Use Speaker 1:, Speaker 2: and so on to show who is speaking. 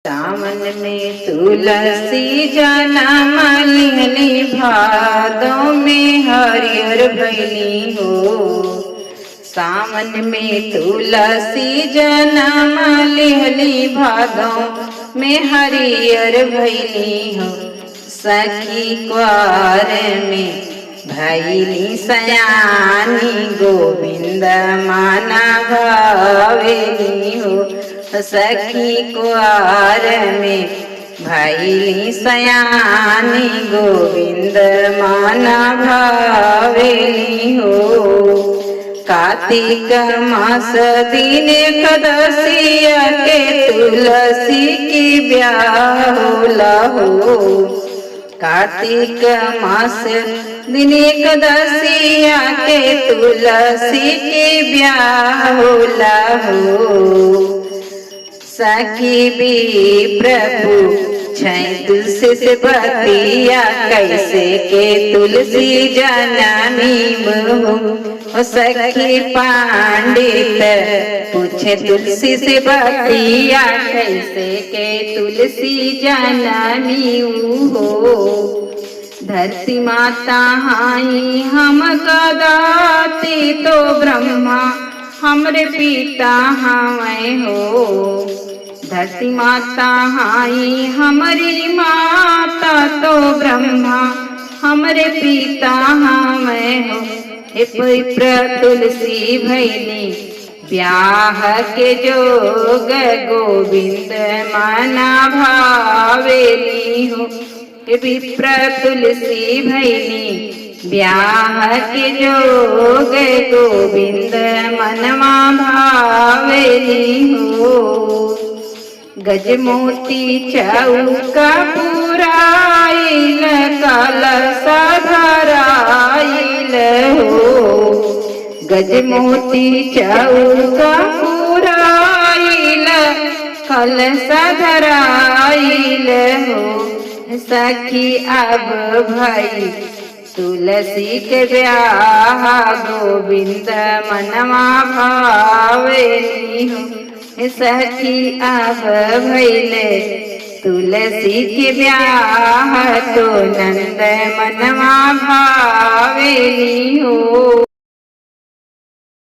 Speaker 1: सावन में तुलसी जनम लिहली, भादों में हरिहर भैली हो। सावन में तुलसी जनम लिहली, भादों में हरिहर भैली हो। सखी क्वार में भैली सयानी, गोविंद माना भावेली हो। सखी कुआर में भैली सयानी, गोविंद माना भावेली हो। कार्तिक मास दिन एकादशिया के तुलसी की ब्याह होला हो। कार्तिक मास दिन एकादशिया के तुलसी की ब्याह होला हो। सखी भी प्रभु छै तुलसी से बतिया, कैसे के तुलसी जननी हो। सखी पंडित पूछे तुलसी से बतिया, कैसे के तुलसी जननी हो। धरती माता हाई हम कदाती, तो ब्रह्मा हमरे पिता हमें हो। धरती माता हाई हमारी माता, तो ब्रह्मा हमरे पिता हमें हो। हे पवित्र तुलसी भैली ब्याह के जोग, गोविंद माना भावेली हो। हे विप्र तुलसी भैली ब्याह के जोग, गोविंद मनवा भावेली हो। गजमोती चौका पुराइल, कलश धराइल हो। गजमोती चौका पुराइल, कलश धराइल हो। सखी अब भई तुलसी के ब्याह, गोविंद मनवा भावेली हो। सखी अब भैले तुलसी के ब्याह, तो नंद मनवा भावेली हो।